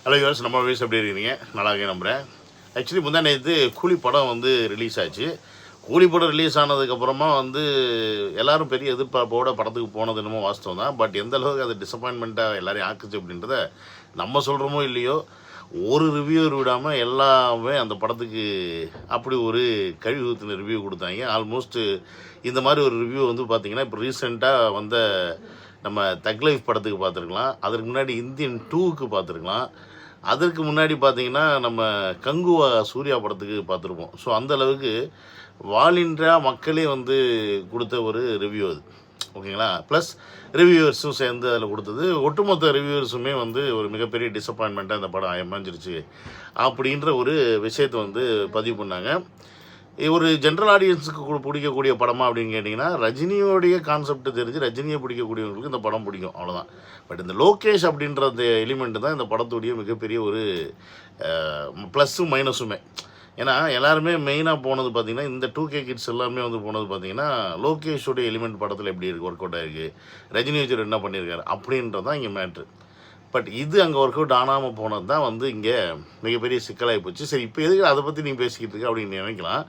Hello use நம்ம வயசு எப்படி இருக்கீங்க? நல்லா இருக்கேன் நம்புகிறேன். ஆக்சுவலி முந்தா நேற்று கூலி படம் ரிலீஸ் ஆச்சு. கூலி படம் ரிலீஸ் ஆனதுக்கப்புறமா எல்லோரும் பெரிய எதிர்பார்ப்போட படத்துக்கு போனது என்னமோ வாஸ்தவம் தான். பட் எந்த அளவுக்கு அது டிசப்பாயின்மெண்ட்டாக எல்லோரையும் ஆக்குச்சு அப்படின்றத நம்ம சொல்கிறோமோ இல்லையோ, ஒரு ரிவ்யூவர் விடாமல் எல்லாமே அந்த படத்துக்கு அப்படி ஒரு கழிவு ஊற்றின ரிவ்யூ கொடுத்தாங்க. ஆல்மோஸ்ட் இந்த மாதிரி ஒரு ரிவ்யூ பார்த்திங்கன்னா இப்போ ரீசெண்டாக நம்ம தக் லைஃப் படத்துக்கு பார்த்துருக்கலாம், அதற்கு முன்னாடி இந்தியன் 2க்கு பார்த்துருக்கலாம், அதற்கு முன்னாடி பார்த்திங்கன்னா நம்ம கங்குவா சூர்யா படத்துக்கு பார்த்துருப்போம். ஸோ அந்தளவுக்கு வாலின்றா மக்களே கொடுத்த ஒரு ரிவ்யூ அது, ஓகேங்களா? ப்ளஸ் ரிவ்யூவர்ஸும் சேர்ந்து அதில் கொடுத்தது. ஒட்டுமொத்த ரிவ்யூவர்ஸுமே ஒரு மிகப்பெரிய டிசப்பாயின்மெண்ட்டாக இந்த படம் அமைஞ்சிருச்சு அப்படின்ற ஒரு விஷயத்தை பதிவு பண்ணாங்க. ஒரு ஜென்ரல் ஆடியன்ஸுக்கு பிடிக்கக்கூடிய படமா அப்படின்னு கேட்டிங்கன்னா, ரஜினியோடைய கான்செப்ட் தெரிஞ்சு ரஜினியை பிடிக்கக்கூடியவங்களுக்கு இந்த படம் பிடிக்கும், அவ்வளோதான். பட் இந்த லோகேஷ் அப்படின்ற அந்த எலிமெண்ட்டு தான் இந்த படத்துடைய மிகப்பெரிய ஒரு ப்ளஸ்ஸும் மைனஸுமே. ஏன்னா எல்லாருமே மெயினாக போனது பார்த்திங்கன்னா, இந்த 2K கிட்ஸ் எல்லாமே போனது பார்த்திங்கன்னா, லோகேஷோடைய எலிமெண்ட் படத்தில் எப்படி இருக்குது, ஒர்க் அவுட் ஆகிருக்கு, ரஜினி வச்சு என்ன பண்ணியிருக்காரு அப்படின்றது தான் இங்கே மேட்ரு. பட் இது அங்கே ஒர்க் அவுட் ஆனாமல் போனது தான் இங்கே மிகப்பெரிய சிக்கலாகி போச்சு. சரி, இப்போ எதுக்கு அதை பற்றி நீங்கள் பேசிக்கிட்டு இருக்கு அப்படின்னு நினைக்கலாம்.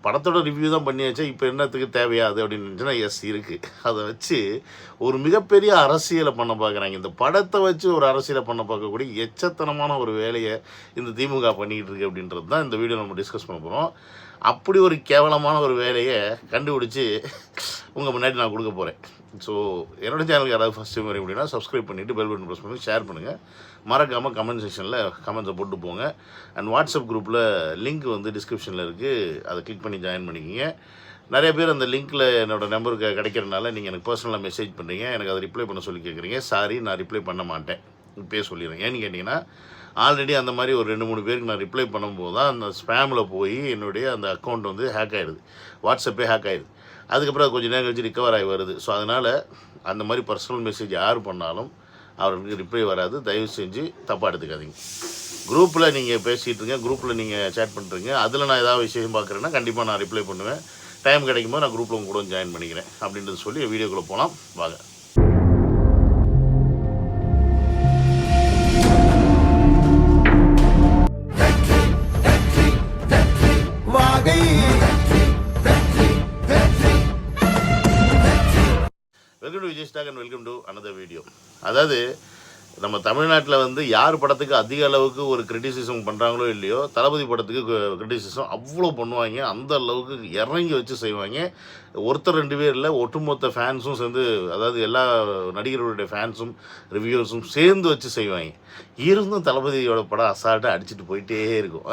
படத்தோட ரிவ்யூ தான் பண்ணியாச்சா, இப்போ என்னத்துக்கு தேவையாது அப்படின்னு நினச்சினா, எஸ் இருக்குது. அதை வச்சு ஒரு மிகப்பெரிய அரசியலை பண்ண பார்க்குறாங்க. இந்த படத்தை வச்சு ஒரு அரசியலை பண்ண பார்க்கக்கூடிய எச்சத்தனமான ஒரு வேலையை இந்த திமுக பண்ணிக்கிட்டு இருக்கு அப்படின்றது தான் இந்த வீடியோ நம்ம டிஸ்கஸ் பண்ண போகிறோம். அப்படி ஒரு கேவலமான ஒரு வேலையை கண்டுபிடிச்சி உங்கள் முன்னாடி நான் கொடுக்க போகிறேன். ஸோ என்னோடய சேனலுக்கு யாராவது ஃபஸ்ட் டைம் வரையும் அப்படின்னா சப்ஸ்கிரைப் பண்ணிவிட்டு பெல் பட்டன் ப்ரெஸ் பண்ணி ஷேர் பண்ணுங்கள். மறக்காமல் கமெண்ட் செக்ஷனில் கமெண்ட்ஸை போட்டு போங்க. அண்ட் வாட்ஸ்அப் குரூப்பில் லிங்க் டிஸ்கிரிப்ஷனில் இருக்குது, அதை கிளிக் பண்ணி ஜாயின் பண்ணிக்கிங்க. நிறைய பேர் அந்த லிங்க்கில் என்னோடய நம்பருக்கு கிடைக்கிறனால நீங்கள் எனக்கு பர்சனலாக மெசேஜ் பண்ணுறீங்க, எனக்கு அதை ரிப்ளை பண்ண சொல்லி கேட்குறீங்க. சாரி, நான் ரிப்ளை பண்ண மாட்டேன், இப்போயே சொல்லிடுறேன். ஏன்னு கேட்டிங்கன்னா, ஆல்ரெடி அந்த மாதிரி ஒரு 2-3 பேருக்கு நான் ரிப்ளை பண்ணும்போது தான் அந்த ஸ்பேமில் போய் என்னுடைய அந்த அக்கௌண்ட் ஹேக் ஆகிடுது, வாட்ஸ்அப்பே ஹேக் ஆகிடுது. அதுக்கப்புறம் அது கொஞ்சம் நேரம் கழிச்சு ரிக்கவர் ஆகி வருது. ஸோ அதனால் அந்த மாதிரி பர்சனல் மெசேஜ் யார் பண்ணாலும் அவர்களுக்கு ரிப்ளை வராது. தயவு செஞ்சு தப்பாக எடுத்துக்காதீங்க. குரூப்பில் நீங்கள் பேசிகிட்டு இருங்க, குரூப்பில் நீங்கள் சேட் பண்ணுறீங்க, அதில் நான் ஏதாவது விஷயம் பார்க்குறேன்னா கண்டிப்பாக நான் ரிப்ளை பண்ணுவேன். டைம் கிடைக்கும்போது நான் குரூப்பில் உங்க கூட ஜாயின் பண்ணிக்கிறேன் அப்படின்றது சொல்லி வீடியோக்குள்ளே போகலாம் வாங்க. Welcome to Vijay stock and welcome to another video. அதாவது நம்ம தமிழ்நாட்டில் யார் படத்துக்கு அதிக அளவுக்கு ஒரு கிரிட்டிசிசம் பண்ணுறாங்களோ இல்லையோ, தளபதி படத்துக்கு கிரிட்டிசிசம் அவ்வளோ பண்ணுவாங்க. அந்த அளவுக்கு இறங்கி வச்சு செய்வாங்க. ஒருத்தர் 2 பேர் இல்லை, ஒட்டுமொத்த ஃபேன்ஸும் சேர்ந்து, அதாவது எல்லா நடிகர்களுடைய ஃபேன்ஸும் ரிவ்யூவர்ஸும் சேர்ந்து வச்சு செய்வாங்க. இருந்தும் தளபதியோட படம் அசால்ட்டாக அடிச்சுட்டு போயிட்டே இருக்கும்.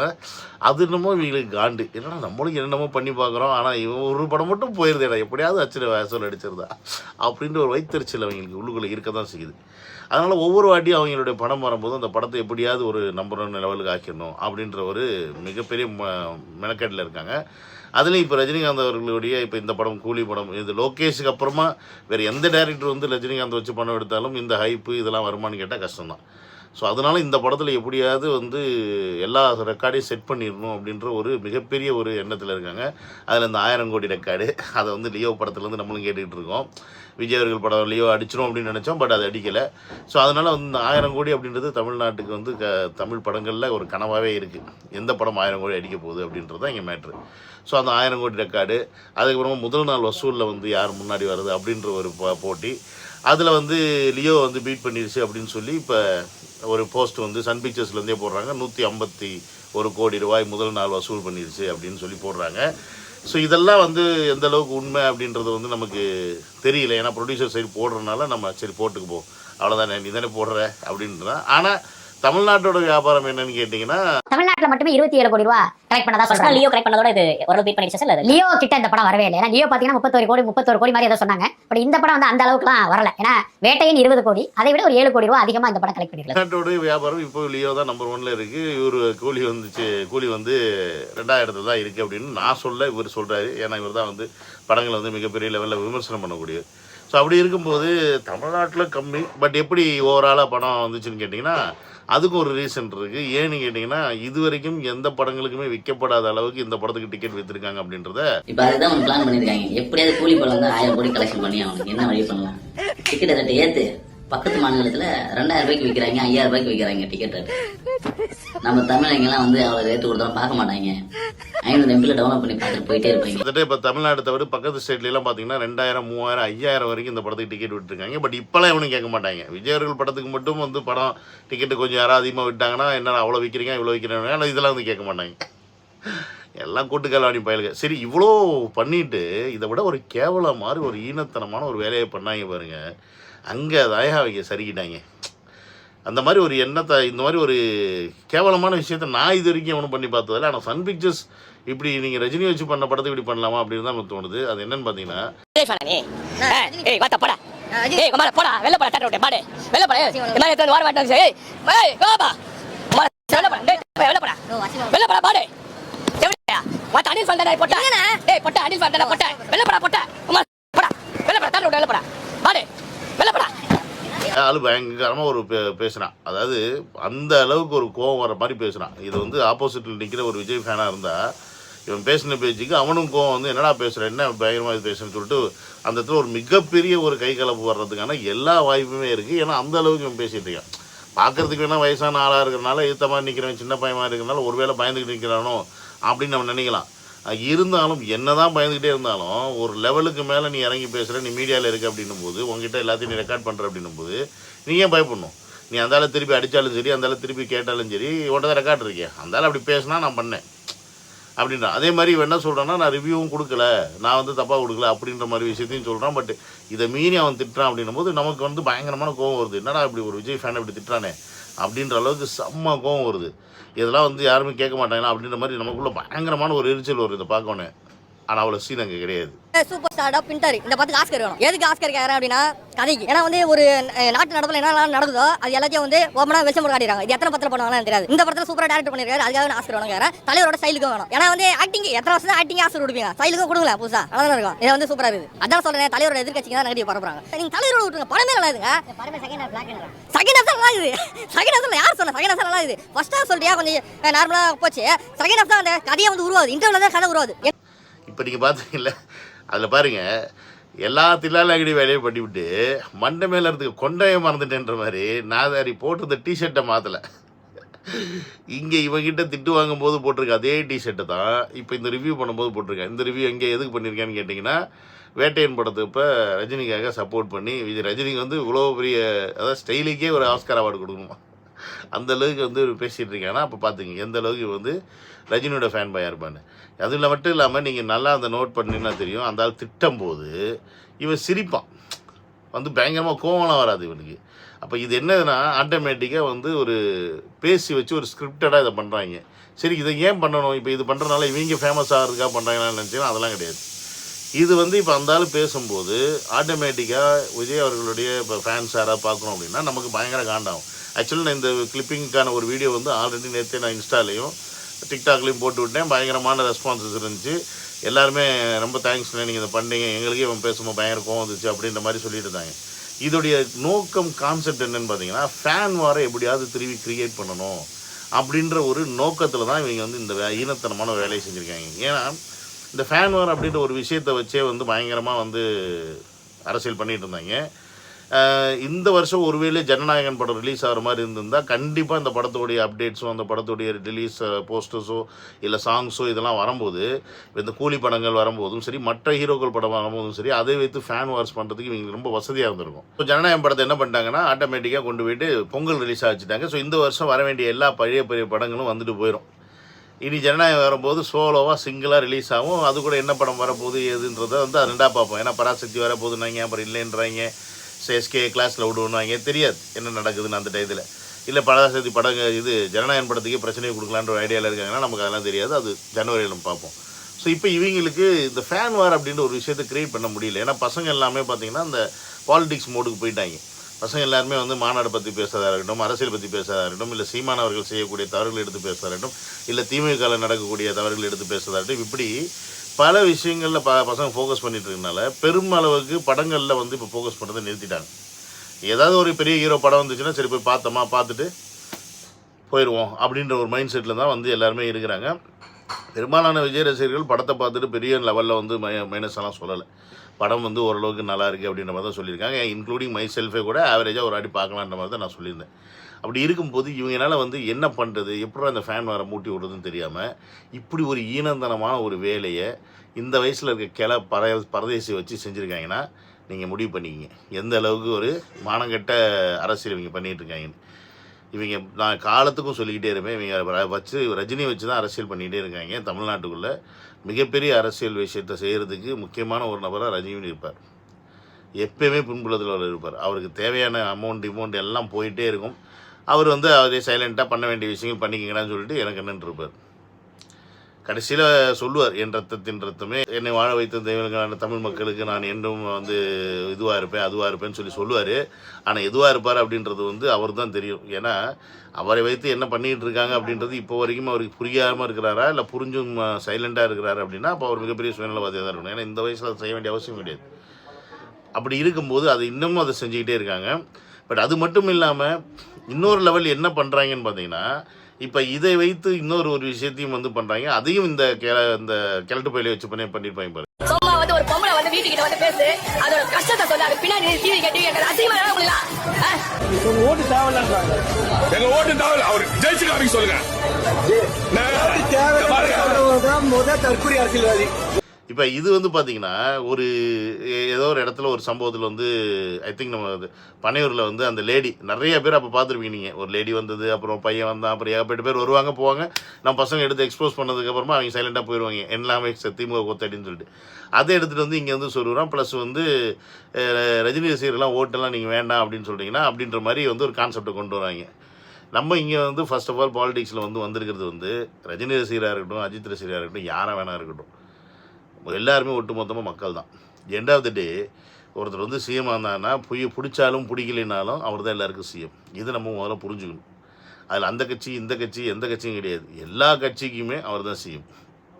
அது என்னமோ இவங்களுக்கு காண்டு, என்னன்னா நம்மளுக்கு என்னென்னமோ பண்ணி பார்க்குறோம், ஆனால் இவன் ஒரு படம் மட்டும் போயிருந்தேடா, எப்படியாவது வசூல் அடிச்சிருந்தா அப்படின்ற ஒரு வைத்தறிச்சல் அவங்களுக்கு உள்ளுக்குள்ளே இருக்க தான் செய்யுது. அதனால் ஒவ்வொரு வாட்டியும் அவங்களுடைய படம் வரும்போது அந்த படத்தை எப்படியாவது ஒரு நம்பர் 1 லெவலுக்கு ஆக்கிடணும் அப்படின்ற ஒரு மிகப்பெரிய மெனக்கேட்டில் இருக்காங்க. அதுலேயும் இப்போ ரஜினிகாந்த் அவர்களுடைய இப்போ இந்த படம் கூலி படம், இது லோகேஷுக்கு அப்புறமா வேறு எந்த டேரக்டர் ரஜினிகாந்த் வச்சு படம் எடுத்தாலும் இந்த ஹைப்பு இதெல்லாம் வருமானு கேட்டால் கஷ்டம்தான். ஸோ அதனால் இந்த படத்தில் எப்படியாவது எல்லா ரெக்கார்டையும் செட் பண்ணிடணும் அப்படின்ற ஒரு மிகப்பெரிய ஒரு எண்ணத்தில் இருக்காங்க. அதில் இந்த 1000 கோடி ரெக்கார்டு, அதை லியோ படத்துலேருந்து நம்மளும் கேட்டுக்கிட்டு இருக்கோம். விஜய் அவர்கள் படம் லியோ அடிச்சிடும் அப்படின்னு நினச்சோம், பட் அது அடிக்கலை. ஸோ அதனால் இந்த 1000 கோடி அப்படின்றது தமிழ்நாட்டுக்கு தமிழ் படங்களில் ஒரு கனவாகவே இருக்குது. எந்த படம் 1000 கோடி அடிக்க போகுது அப்படின்றது தான் இங்கே மேட்ரு. ஸோ அந்த 1000 கோடி ரெக்கார்டு, அதுக்கப்புறமா முதல் நாள் வசூலில் யார் முன்னாடி வருது அப்படின்ற ஒரு போட்டி, அதில் லியோ பீட் பண்ணிடுச்சு அப்படின்னு சொல்லி இப்போ ஒரு போஸ்ட் சன் பிக்சர்ஸ்லேருந்தே போடுறாங்க. 151 கோடி ரூபாய் முதல் நாள் வசூல் பண்ணிடுச்சு அப்படின்னு சொல்லி போடுறாங்க. ஸோ இதெல்லாம் எந்த அளவுக்கு உண்மை அப்படின்றது நமக்கு தெரியல. ஏன்னா ப்ரொடியூசர் சைடு போடுறதுனால நம்ம சரி போட்டுக்குப்போம், அவ்வளோதானே, நீ தானே போடுற அப்படின்றதான். ஆனால் தமிழ்நாட்டோட வியாபாரம் என்னன்னு கேட்டீங்கன்னா, தமிழ்நாட்டுல மட்டுமே 27 கோடி ரூபாய் கலெக்ட் பண்ணதா சொல்றாங்க. லியோ கலெக்ட் பண்ணதோட இது ஒரு பீட் பண்ணிடுச்சு சார். லியோ கிட்ட இந்த படம் வரவே இல்லை. ஏன்னா லியோ பாத்தீங்கன்னா 31 கோடி மாதிரி ஏதோ சொன்னாங்க. பட் இந்த படம் அந்த அளவுக்குலாம் வரல. ஏன்னா வேட்டையின் 20 கோடி, அதை விட ஒரு 7 கோடி ரூபாய் அதிகமா இந்த படம் கலெக்ட் பண்ணிருக்கு. தமிழ்நாட்டோட வியாபாரம் இப்போ லியோ தான் நம்பர் 1ல இருக்கு. இவர் கூலி 2வது தான் இருக்கு அப்படின்னு நான் சொல்ல, இவர் சொல்றாரு. ஏன்னா இவர் தான் படங்களை மிகப்பெரிய லெவலில் விமர்சனம் பண்ணக்கூடிய. ஸோ அப்படி இருக்கும்போது தமிழ்நாட்டில் கம்மி, பட் எப்படி ஓவராலாக படம் வந்துச்சுன்னு கேட்டிங்கன்னா அதுக்கும் ஒரு ரீசன் இருக்குது. ஏன்னு கேட்டிங்கன்னா, இது வரைக்கும் எந்த படங்களுக்குமே விற்கப்படாத அளவுக்கு இந்த படத்துக்கு டிக்கெட் விற்றுருக்காங்க அப்படின்றத இப்போ அதுதான் அவங்க பிளான் பண்ணியிருக்காங்க. எப்படியாவது கூலி படம் 1000 கோடி கலெக்ஷன் பண்ணி அவனுக்கு என்ன வழி பண்ணலாம். டிக்கெட் ரேட்டை ஏற்று பக்கத்து மாநிலத்தில் 2000 ரூபாய்க்கு விற்கிறாங்க, 5000 ரூபாய்க்கு விற்கிறாங்க டிக்கெட் ரேட்டு. நம்ம தமிழங்கெல்லாம் வந்து அவ்வளோ ரேட்டு கொடுத்தாலும் பார்க்க மாட்டாங்க. 500 MB டவுன்லோட் பண்ணி பார்த்துட்டு போயிட்டே இருப்பாங்க. கிட்டத்தட்ட இப்போ தமிழ்நாடு தவிர பக்கத்து ஸ்டேட்லாம் பார்த்தீங்கன்னா 2000, 3000, 5000 வரைக்கும் இந்த படத்துக்கு டிக்கெட் விட்டுருக்காங்க. பட் இப்போலாம் எவனும் கேட்க மாட்டாங்க. விஜய் அவர்கள் படத்துக்கு மட்டும் வந்து படம் டிக்கெட்டு கொஞ்சம் யாராவது அதிகமாக விட்டாங்கன்னா என்ன அவ்வளோ விற்கிறீங்க இவ்வளோ விற்கிறீங்க, ஆனால் இதெல்லாம் வந்து கேட்க மாட்டாங்க. எல்லாம் கூட்டுக்காலாணி பயலுங்க. சரி, இவ்வளோ பண்ணிட்டு இதை விட ஒரு கேவலம் மாதிரி ஒரு ஈனத்தனமான ஒரு வேலையை பண்ணாங்க பாருங்க. அங்கே தாயா அவங்க சரிக்கிட்டாங்க. அந்த மாதிரி ஒரு எண்ணத்தை, இந்த மாதிரி ஒரு கேவலமான விஷயத்த நான் இது வரைக்கும் ஒன்றும் பண்ணி பார்த்ததில்ல. ஆனால் சன் பிக்சர்ஸ் இப்படி நீங்கள் ரஜினி வச்சு பண்ண படத்தை இப்படி பண்ணலாமா அப்படின்னு தான் எனக்கு தோணுது. அது என்னன்னு பார்த்தீங்கன்னா, ஆளு பயங்கரமாக ஒரு பேசுகிறான். அதாவது அந்த அளவுக்கு ஒரு கோவம் வர மாதிரி பேசுகிறான். இது வந்து ஆப்போசிட்டில் நிற்கிற ஒரு விஜய் ஃபேனாக இருந்தால் இவன் பேசின பேச்சுக்கு அவனும் கோவம் வந்து என்னடா பேசுகிறேன், என்ன பயங்கரமாக இது பேசுன்னு சொல்லிட்டு அந்த இடத்துல ஒரு மிகப்பெரிய ஒரு கை கலப்பு வர்றதுக்கான எல்லா வாய்ப்புமே இருக்குது. ஏன்னா அந்த அளவுக்கு இவன் பேசிகிட்டு இருக்கான். பார்க்குறதுக்கு வேணால் வயசான ஆளாக இருக்கிறனால ஏற்ற மாதிரி நிற்கிறவன் சின்ன பையமாக இருக்கிறனால ஒருவேளை பயந்துக்கிட்டு நிற்கிறானோ அப்படின்னு நம்ம நினைக்கலாம். இருந்தாலும் என்ன தான் பயந்துக்கிட்டே இருந்தாலும் ஒரு லெவலுக்கு மேலே நீ இறங்கி பேசுகிற, நீ மீடியாவில் இருக்க அப்படின்னும் போது உங்ககிட்ட எல்லாத்தையும் நீ ரெக்கார்ட் பண்ணுற அப்படின்னும் போது நீ ஏன் பயப்படணும்? நீ அந்தால திருப்பி அடித்தாலும் சரி, அந்தால திருப்பி கேட்டாலும் சரி, உன்ட்ட தான் ரெக்கார்ட் இருக்கேன், அந்தால அப்படி பேசினா நான் பண்ணேன் அப்படின்றான். அதே மாதிரி இவன் என்ன சொல்கிறான்னா, நான் ரிவ்யூவும் கொடுக்கல, நான் வந்து தப்பாக கொடுக்கல அப்படின்ற மாதிரி விஷயத்தையும் சொல்கிறான். பட் இதை மீறி அவன் திட்டுறான் அப்படின்னும் போது நமக்கு வந்து பயங்கரமான கோவம் வருது. என்னடா இப்படி ஒரு விஜய் ஃபேனை இப்படி திட்டுறானே அப்படின்ற அளவுக்கு செம்ம கோவம் வருது. இதெல்லாம் வந்து யாருமே கேட்க மாட்டாங்களா அப்படின்ற மாதிரி நமக்குள்ள பயங்கரமான ஒரு எரிச்சல் வருது இதை பார்க்கணும். ஆனால் அவ்வளோ சீன் அங்கே கிடையாது. சூப்பர் ஸ்டார்டா பின்டர் இந்த படத்துக்கு ஆஸ்கர் வேணும். எதுக்கு ஆஸ்கர் கேட்கறேன் அப்படின்னா கதைக்கு. ஏன்னா வந்து ஒரு நாட்டு நடப்பில் என்ன நடக்குதோ அது எல்லாத்தையும் வந்து ஓப்பனா வெளிச்சம் காட்டிடுறாங்க. இது எத்தனை படத்தில் பண்ணுவாங்கன்னு தெரியாது. இந்த படத்தில் சூப்பராக டேரக்ட் பண்ணிருக்காரு, அதுக்காக ஆஸ்கர் வேணும் கேட்கறேன். தலைவரோட ஸ்டைலுக்கும் வேணும். ஏன்னா வந்து ஆக்டிங் எத்தனை வருஷம் தான் ஆக்டிங் ஆஸ்கர் கொடுப்பீங்க, ஸ்டைலுக்கும் கொடுக்கல புதுசா நல்லா இருக்கும். இது வந்து சூப்பராக இருக்குது. அதான் சொல்றேன், தலைவரோட எதிர்கட்சிக்கு தான் நெகட்டிவ் பரப்புறாங்க. நீங்க தலைவரோட விட்டுருங்க, படமே நல்லா இருக்குங்க. செகண்ட் ஹாஃப் நல்லா இருக்குது. செகண்ட் ஹாஃப் யார் சொன்னா செகண்ட் ஹாஃப் நல்லா இருக்குது? ஃபர்ஸ்ட் ஹாஃப் சொல்றியா கொஞ்சம் நார்மலாக போச்சு. செகண்ட் ஹாஃப் தான் அந்த கதையை வந்து உருவாது, இன்டர்வியூல தான் கதை உருவாது. இப்போ நீங்கள் பார்த்தீங்கல்ல, அதில் பாருங்கள், எல்லா தில்லாலங்கடி வேலையும் பண்ணிவிட்டு மண்டை மேலே இருக்கிறதுக்கு கொண்டையை மறந்துட்டேன்ற மாதிரி நாதாரி போட்டு இந்த டிஷர்ட்டை மாற்றலை. இங்கே இவங்கிட்ட திட்டு வாங்கும்போது போட்டிருக்க அதே டிஷர்ட்டை தான் இப்போ இந்த ரிவ்யூ பண்ணும்போது போட்டிருக்கேன். இந்த ரிவ்யூ எங்கே எதுக்கு பண்ணியிருக்கேன்னு கேட்டிங்கன்னா, வேட்டையன் படத்தை இப்போ ரஜினிக்காக சப்போர்ட் பண்ணி ரஜினிக்கு வந்து இவ்வளோ பெரிய, அதாவது ஸ்டைலுக்கே ஒரு ஆஸ்கார் அவார்டு கொடுக்கணுமா அந்த அளவுக்கு வந்து பேசிகிட்டு இருக்காங்கன்னா அப்போ பார்த்துங்க எந்த அளவுக்கு வந்து ரஜினியோட ஃபேன் பாயாக இருப்பான்னு. அதில் மட்டும் இல்லாமல் நீங்கள் நல்லா அந்த நோட் பண்ணிங்கன்னா தெரியும், அந்த ஆள் திட்டும் போது இவன் சிரிப்பான், வந்து பயங்கரமாக கோவம்லாம் வராது இவனுக்கு. அப்போ இது என்னதுன்னா ஆட்டோமேட்டிக்காக வந்து ஒரு பேசி வச்சு ஒரு ஸ்கிரிப்டடாக இதை பண்ணுறாங்க. சரி, இதை ஏன் பண்ணணும், இப்போ இது பண்ணுறதுனால இவங்க ஃபேமஸ் ஆகிறதுக்காக பண்ணுறாங்கன்னு நினச்சிங்கன்னா அதெல்லாம் கிடையாது. இது வந்து இப்போ அந்த ஆள் பேசும்போது ஆட்டோமேட்டிக்காக விஜய் அவர்களுடைய இப்போ ஃபேன்ஸ் யாராவது பார்க்கணும் அப்படின்னா நமக்கு பயங்கர காண்டாகும். ஆக்சுவலி நான் இந்த கிளிப்பிங்க்கான ஒரு வீடியோ வந்து ஆல்ரெடி நேற்று நான் இன்ஸ்டாலையும் டிக்டாக்லேயும் போட்டு விட்டேன். பயங்கரமான ரெஸ்பான்சஸ் இருந்துச்சு. எல்லாருமே ரொம்ப தேங்க்ஸ் நீங்கள் இதை பண்ணீங்க, எங்களுக்கே இவன் பேசும்போது பயங்கர கோவம் வந்துச்சு அப்படின்ற மாதிரி சொல்லிட்டு இருந்தாங்க. இதோடைய நோக்கம், கான்செப்ட் என்னன்னு பார்த்தீங்கன்னா, ஃபேன் வாரை எப்படியாவது திரும்பி கிரியேட் பண்ணணும் அப்படின்ற ஒரு நோக்கத்தில் தான் இவங்க வந்து இந்த ஈனத்தனமான வேலையை செஞ்சுருக்காங்க. ஏன்னா இந்த ஃபேன் வார் அப்படின்ற ஒரு விஷயத்தை வச்சே வந்து பயங்கரமாக வந்து அரசியல் பண்ணிகிட்டு இருந்தாங்க. இந்த வருஷம் ஒருவேளை ஜனநாயகன் படம் ரிலீஸ் ஆகிற மாதிரி இருந்திருந்தால் கண்டிப்பாக இந்த படத்தோடைய அப்டேட்ஸோ அந்த படத்தோடைய ரிலீஸ் போஸ்டர்ஸோ இல்லை சாங்ஸோ இதெல்லாம் வரும்போது, இந்த கூலி படங்கள் வரும்போதும் சரி, மற்ற ஹீரோக்கள் படம் வரும்போதும் சரி, அதை வைத்து ஃபேன் வார்ஸ் பண்ணுறதுக்கு இவங்களுக்கு ரொம்ப வசதியாக இருந்திருக்கும். ஸோ ஜனநாயகன் படத்தை என்ன பண்ணிட்டாங்கன்னா ஆட்டோமேட்டிக்காக கொண்டு போயிட்டு பொங்கல் ரிலீஸ் ஆகிச்சிட்டாங்க. ஸோ இந்த வருஷம் வர வேண்டிய எல்லா பழைய படங்களும் வந்துட்டு போயிடும். இனி ஜனநாயகம் வரும்போது சோலோவாக சிங்கிளாக ரிலீஸ் ஆகும். அது கூட என்ன படம் வரப்போகுது எதுன்றதை வந்து அது ரெண்டாக பார்ப்போம். ஏன்னா பராசக்தி வரப்போகுதுன்னாங்க, அப்புறம் இல்லைன்றாங்க, எஸ்கே கிளாஸில் விடுவோன்னாங்க, தெரியாது என்ன நடக்குதுன்னு அந்த டயத்தில். இல்லை பராசக்தி படம் இது ஜனநாயகன் படத்துக்கே பிரச்சனையை கொடுக்கலான்ற ஒரு ஐடியாவில் இருக்காங்கன்னா நமக்கு அதெல்லாம் தெரியாது. அது ஜனவரியில் நம்ம பார்ப்போம். ஸோ இப்போ இவங்களுக்கு இந்த ஃபேன் வார் அப்படின்ற ஒரு விஷயத்தை க்ரியேட் பண்ண முடியல. ஏன்னா பசங்க எல்லாமே பார்த்திங்கன்னா இந்த பாலிடிக்ஸ் மோடுக்கு போயிட்டாங்க. பசங்க எல்லாருமே வந்து மாநாடு பற்றி பேசுறதா இருக்கட்டும், அரசியல் பற்றி பேசுறதா இருக்கட்டும், இல்லை சீமான் அவர்கள் செய்யக்கூடிய தவறுகள் எடுத்து பேசுறதா இருக்கட்டும், இல்லை திமுகவில் நடக்கக்கூடிய தவறுகள் எடுத்து பேசுறதா இருக்கட்டும், இப்படி பல விஷயங்களில் பசங்க ஃபோக்கஸ் பண்ணிட்டு இருக்கனால பெருமளவுக்கு படங்களில் வந்து இப்போ ஃபோக்கஸ் பண்ணுறதை நிறுத்திட்டாங்க. ஏதாவது ஒரு பெரிய ஹீரோ படம் வந்துச்சுன்னா சரி போய் பார்த்தோமா, பார்த்துட்டு போயிடுவோம் அப்படின்ற ஒரு மைண்ட் செட்டில் தான் வந்து எல்லாருமே இருக்கிறாங்க. பெரும்பாலான விஜய் ரசிகர்கள் படத்தை பார்த்துட்டு பெரிய லெவலில் வந்து மைனஸ் எல்லாம் சொல்லலை. படம் வந்து ஓரளவுக்கு நல்லா இருக்குது அப்படின்ற மாதிரி தான் சொல்லியிருக்காங்க. இன்க்ளூடிங் மை செல்ஃபே கூட ஆவரேஜாக ஒரு அடி பார்க்கலான்ற மாதிரி தான் நான் சொல்லியிருந்தேன். அப்படி இருக்கும்போது இவங்களால வந்து என்ன பண்ணுறது, எப்படி அந்த ஃபேன் வர மூட்டி விடுறதுன்னு தெரியாமல் இப்படி ஒரு ஈனந்தனமான ஒரு வேலையை இந்த வயசில் இருக்க பரதேசி வச்சு செஞ்சுருக்காங்கன்னா நீங்கள் முடிவு பண்ணிக்கிங்க எந்த அளவுக்கு ஒரு மானங்கெட்ட அரசியல் இவங்க பண்ணிகிட்டு இருக்காங்கன்னு. இவங்க நான் காலத்துக்கும் சொல்லிக்கிட்டே இருப்பேன், இவங்க வச்சு ரஜினியை வச்சு தான் அரசியல் பண்ணிகிட்டே இருக்காங்க. தமிழ்நாட்டுக்குள்ளே மிகப்பெரிய அரசியல் விஷயத்தை செய்கிறதுக்கு முக்கியமான ஒரு நபராக ரஜினி இருப்பார். எப்பயுமே பின்புலத்தில் அவர் இருப்பார். அவருக்கு தேவையான அமௌண்ட் எல்லாம் போயிட்டே இருக்கும். அவர் வந்து அவரே சைலண்ட்டாக பண்ண வேண்டிய விஷயங்கள் பண்ணிக்கங்கன்னு சொல்லிட்டு எனக்கு என்னன்னு இருப்பார். கடைசியில் சொல்லுவார், என் ரத்தத்தின் ரத்தமே என்னை வாழ வைத்த தெய்வங்களான தமிழ் மக்களுக்கு நான் என்றும் வந்து இதுவாக இருப்பேன் அதுவாக இருப்பேன்னு சொல்லுவார். ஆனால் எதுவாக இருப்பார் அப்படின்றது வந்து அவர் தான் தெரியும். ஏன்னா அவரை வைத்து என்ன பண்ணிகிட்டு இருக்காங்க அப்படின்றது இப்போ வரைக்கும் அவருக்கு புரியாமல் இருக்கிறாரா இல்லை புரிஞ்சும் சைலண்ட்டாக இருக்கிறாரா அப்படின்னா அப்போ அவர் மிகப்பெரிய சுயநலவாதியாக தான் இருக்கணும். ஏன்னா இந்த வயசில் அதை செய்ய வேண்டிய அவசியம் கிடையாது. அப்படி இருக்கும்போது அது இன்னமும் அதை செஞ்சுக்கிட்டே இருக்காங்க. பட் அது மட்டும் இல்லாமல் இன்னொரு லெவல் என்ன பண்ணுறாங்கன்னு பார்த்தீங்கன்னா, இப்போ இதை வைத்து இன்னொரு விஷயத்தையும் வந்து பண்ணுறாங்க. அதையும் இந்த கிழட்டு பயிலை வச்சு பண்ணியிருப்பாங்க பாரு. சும்மா வந்து ஒரு பொம்பளை வந்து வீட்டுக்கிட்ட வந்து பேசு, அதோட கஷ்டத்தை சொல்ல, அது பின்னாடி டிவி கட்டி எனக்கு அசிங்கமா முடியல. ஓட்டு தேவையில்லைன்றாங்க. எங்க ஓட்டு தேவையில்ல, அவர் ஜெயிச்சு காமிக்க சொல்லுங்க. முதல் தற்கொலை அரசியல்வாதி. இப்போ இது வந்து பார்த்தீங்கன்னா ஏதோ ஒரு இடத்துல ஒரு சம்பவத்தில் வந்து ஐ திங்க் நம்ம பனையூரில் வந்து அந்த லேடி நிறைய பேர் அப்போ பார்த்துருப்பீங்க நீங்கள். ஒரு லேடி வந்தது, அப்புறம் பையன் வந்தான், அப்புறம் ஏகப்பட்ட பேர் வருவாங்க போவாங்க. நம்ம பசங்க எடுத்து எக்ஸ்போஸ் பண்ணதுக்கப்புறமா அவங்க சைலண்ட்டாக போயிடுவாங்க, எல்லாமே திமுக கொத்தடின்னு சொல்லிட்டு. அதை எடுத்துகிட்டு வந்து இங்கே வந்து சொல்லுறோம். ப்ளஸ் வந்து ரஜினி ரசிகர்லாம் ஓட்டெல்லாம் நீங்கள் வேண்டாம் அப்படின்னு சொல்லிட்டீங்கன்னா அப்படின்ற மாதிரி வந்து ஒரு கான்செப்டை கொண்டு வராங்க. நம்ம இங்கே வந்து ஃபர்ஸ்ட் ஆஃப் ஆல் பாலிடிக்ஸில் வந்து வந்திருக்கிறது வந்து ரஜினி ரசிகராக இருக்கட்டும், அஜித் ரசிகராக இருக்கட்டும், யாராக வேணா இருக்கட்டும், எல்லாருமே ஒட்டுமொத்தமாக மக்கள் தான். எண்ட் ஆஃப் த டே ஒருத்தர் வந்து சிஎம் ஆனான்னா பிடிச்சாலும் பிடிக்கலைனாலும் அவர் தான் எல்லாருக்கும் சிஎம். இது நம்ம முதல்ல புரிஞ்சுக்கணும். அதில் அந்த கட்சி இந்த கட்சி எந்த கட்சியும் கிடையாது, எல்லா கட்சிக்குமே அவர் தான் சிஎம்.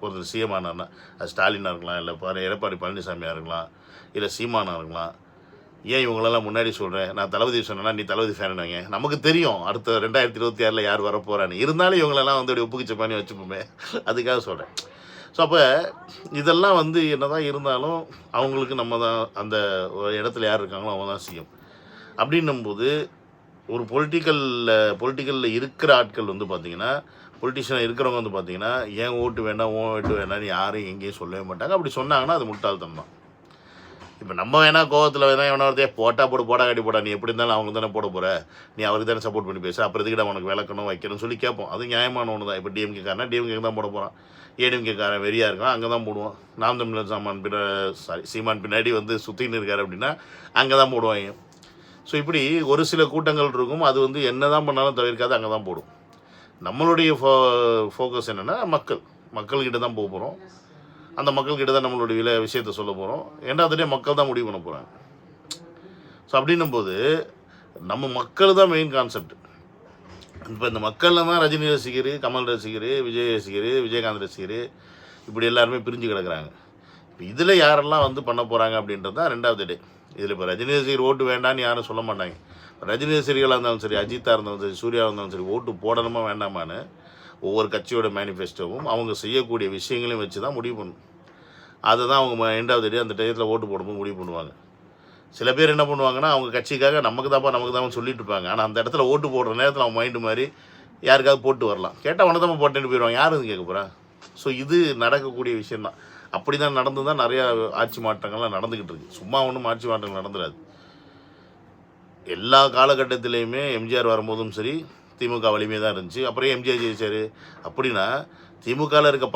ஒருத்தர் சிஎம் ஆனார்னா அது ஸ்டாலினாக இருக்கலாம், இல்லை எடப்பாடி பழனிசாமியாக இருக்கலாம், இல்லை சீமானாக இருக்கலாம். ஏன் இவங்களெல்லாம் முன்னாடி சொல்கிறேன், நான் தளபதி சொன்னேன்னா நீ தளபதி ஃபேனுங்க, நமக்கு தெரியும் அடுத்த 2026 யார் வரப்போகிறான்னு. இருந்தாலும் இவங்களெல்லாம் வந்து அப்படி ஒப்புக்கிச்ச பண்ணி வச்சுப்போமே, அதுக்காக சொல்கிறேன். ஸோ அப்போ இதெல்லாம் வந்து என்ன தான் இருந்தாலும் அவங்களுக்கு நம்ம தான் அந்த இடத்துல யார் இருக்காங்களோ அவங்க தான் சிஎம். அப்படின்னும்போது ஒரு பொலிட்டிக்கலில் இருக்கிற ஆட்கள் வந்து பார்த்திங்கன்னா, பொலிட்டிஷியனாக இருக்கிறவங்க வந்து பார்த்திங்கன்னா ஏன் ஓட்டு வேண்டாம் ஓட்டு வேண்டாம்னு யாரும் எங்கேயும் சொல்லவே மாட்டாங்க. அப்படி சொன்னாங்கன்னா அது முட்டாள்தனம் தான். இப்போ நம்ம வேணா கோவத்தில் வேணா ஒருத்தையே போடா காட்டி போடா, நீ எப்படி இருந்தாலும் அவங்க தானே போட போகிற, நீ அவருக்கு தானே சப்போர்ட் பண்ணி பேச, அப்புறம் எதுக்கிட்ட உனக்கு விளக்கணும் வைக்கணும்னு சொல்லி கேட்போம். அது நியாயமான ஒன்று தான். இப்போ டிஎம்கேக்காரனா டிஎம்கே தான் போட போகிறான், ஏடிஎம்கேக்காரன் வெறியாக இருக்கான் அங்கே தான் போடுவான். நாம் தமிழர் சீமான் பின்னாடி வந்து சுற்றின்னு இருக்காரு அப்படின்னா அங்கே தான் போடுவாங்க. ஸோ இப்படி ஒரு சில கூட்டங்கள் இருக்கும், அது வந்து என்ன தான் பண்ணாலும் தவிர்க்காது அங்கே தான் போடும். நம்மளுடைய ஃபோக்கஸ் என்னென்னா மக்கள்கிட்ட தான் போக போகிறோம். அந்த மக்கள்கிட்ட தான் நம்மளுடைய விஷயத்தை சொல்ல போகிறோம். ரெண்டாவது மக்கள் தான் முடிவு பண்ண போகிறாங்க. ஸோ அப்படின்னும் போது நம்ம மக்கள் தான் மெயின் கான்செப்ட். இப்போ இந்த மக்களில் தான் ரஜினி ரசிகர், கமல் ரசிகர், விஜய் ரசிகர், விஜயகாந்த் ரசிகர், இப்படி எல்லாருமே பிரிஞ்சு கிடக்குறாங்க. இப்போ இதில் யாரெல்லாம் வந்து பண்ண போகிறாங்க அப்படின்றது தான் ரெண்டாவது டே. இதில் இப்போ ரஜினி ரசிகர் ஓட்டு வேண்டான்னு யாரும் சொல்ல மாட்டாங்க. ரஜினி ரசிகர்களாக இருந்தாலும் சரி, அஜித்தாக இருந்தாலும் சரி, சூர்யாவாக இருந்தாலும் சரி, ஓட்டு போடணுமா வேண்டாமான்னு ஒவ்வொரு கட்சியோட மேனிஃபெஸ்டோவும் அவங்க செய்யக்கூடிய விஷயங்களையும் வச்சு தான் முடிவு பண்ணணும். அதை தான் அவங்க எண்ட் ஆஃப் த டே அந்த டயத்தில் ஓட்டு போடும்போது முடிவு பண்ணுவாங்க. சில பேர் என்ன பண்ணுவாங்கன்னா அவங்க கட்சிக்காக நமக்கு தான் சொல்லிட்டு இருப்பாங்க. ஆனால் அந்த இடத்துல ஓட்டு போடுற நேரத்தில் அவங்க மைண்டு மாதிரி யாருக்காவது போட்டு வரலாம். கேட்டால் உனக்கு தான் போட்டுன்னு போயிடுவாங்க, யாரும் கேட்க போகிறா. ஸோ இது நடக்கக்கூடிய விஷயந்தான். அப்படி தான் நடந்து தான் நிறையா ஆட்சி மாற்றங்கள்லாம் நடந்துக்கிட்டு இருக்குது. சும்மா ஒன்றும் ஆட்சி மாற்றங்கள் நடந்துடாது. எல்லா காலகட்டத்திலையுமே எம்ஜிஆர் வரும்போதும் சரி திமுக வலிமையாக தான் இருந்துச்சு. அப்புறம் எம்ஜிஆர் ஜெயிச்சார். அப்படின்னா திமுகவில் இருக்க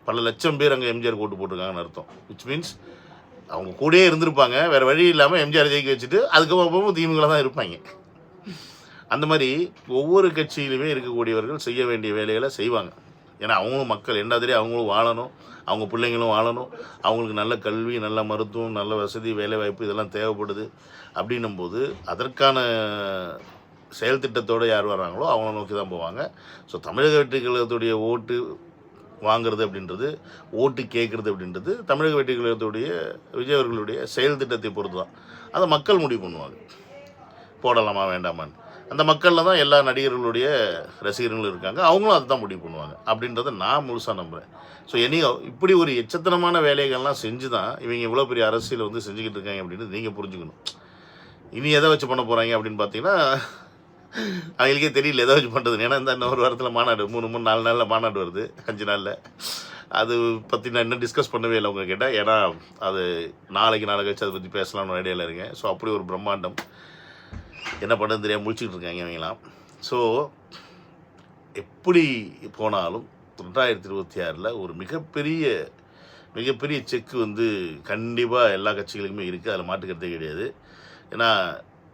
பல லட்சம் பேர் அங்கே எம்ஜிஆர் ஓட்டு போட்டிருக்காங்கன்னு அர்த்தம். விச் மீன்ஸ் அவங்க கூடயே இருந்திருப்பாங்க, வேறு வழி இல்லாமல் எம்ஜிஆர் ஜெயிக்க வச்சுட்டு அதுக்கப்புறம் திமுக தான் இருப்பாங்க. அந்த மாதிரி ஒவ்வொரு கட்சியிலுமே இருக்கக்கூடியவர்கள் செய்ய வேண்டிய வேலைகளை செய்வாங்க. ஏன்னா அவங்களும் மக்கள் ரெண்டாவது அவங்களும் வாழணும், அவங்க பிள்ளைங்களும் வாழணும், அவங்களுக்கு நல்ல கல்வி, நல்ல மருத்துவம், நல்ல வசதி, வேலைவாய்ப்பு இதெல்லாம் தேவைப்படுது. அப்படின்னும்போது அதற்கான செயல் திட்டத்தோடு யார் வர்றாங்களோ அவங்கள நோக்கி தான் போவாங்க. ஸோ தமிழக வெற்றிக் கழகத்துடைய ஓட்டு வாங்கிறது அப்படின்றது, ஓட்டு கேட்குறது அப்படின்றது தமிழக வெற்றிக் கழகத்துடைய விஜய் அவர்களுடைய செயல் திட்டத்தை பொறுத்து தான். அதை மக்கள் முடிவு பண்ணுவாங்க, போடலாமா வேண்டாமான்னு. அந்த மக்களில் தான் எல்லா நடிகர்களுடைய ரசிகர்களும் இருக்காங்க, அவங்களும் அதை தான் முடிவு பண்ணுவாங்க அப்படின்றத நான் முழுசாக நம்புகிறேன். ஸோ இப்படி ஒரு எச்சத்தனமான வேலைகள்லாம் செஞ்சு தான் இவங்க இவ்வளோ பெரிய அரசியல் வந்து செஞ்சுக்கிட்டு இருக்காங்க அப்படின்னு நீங்கள் புரிஞ்சுக்கணும். இனி எதை வச்சு பண்ண போகிறாங்க அப்படின்னு பார்த்தீங்கன்னா அவங்களுக்கே தெரியல எதை வச்சு பண்ணுறதுன்னு. ஏன்னா இந்த இன்னும் ஒரு வாரத்தில் மாநாடு 3-4 நாளில் மாநாடு வருது, 5 நாளில். அது பற்றி நான் இன்னும் டிஸ்கஸ் பண்ணவே இல்லை உங்ககிட்ட. ஏன்னா அது நாளை கழிச்சு அதை பற்றி பேசலாம்னு ஐடியாவில் இருக்கேன். ஸோ அப்படி ஒரு பிரம்மாண்டம் என்ன பண்ணுறது தெரியாமல் முழிச்சிக்கிட்டு இருக்காங்க இவங்களாம். ஸோ எப்படி போனாலும் 2026 ஒரு மிகப்பெரிய செக்கு வந்து கண்டிப்பாக எல்லா கட்சிகளுக்குமே இருக்குது. அதில் மாற்றுக்கிறதே கிடையாது. ஏன்னா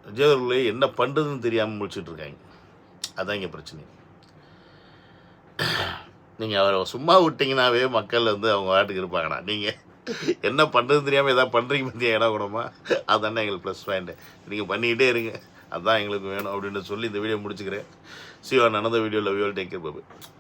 விஜய் அவர்களே என்ன பண்ணுறதுன்னு தெரியாமல் முழிச்சிட்டு இருக்காங்க. அதுதான் இங்கே பிரச்சனை. நீங்கள் அவரை சும்மா விட்டிங்கனாவே மக்கள் வந்து அவங்க வாட்டுக்கு இருப்பாங்கண்ணா. நீங்கள் என்ன பண்ணுறதுன்னு தெரியாமல் எதாவது பண்ணுறீங்க பற்றியா இடம் கூடமா, அதுதானே எங்களுக்கு ப்ளஸ் பாயிண்ட்டு. நீங்கள் பண்ணிக்கிட்டே இருங்க, அதுதான் எங்களுக்கு வேணும் அப்படின்னு சொல்லி இந்த வீடியோ முடிச்சுக்கிறேன். See you on another video. Love you all. Take care. Bye.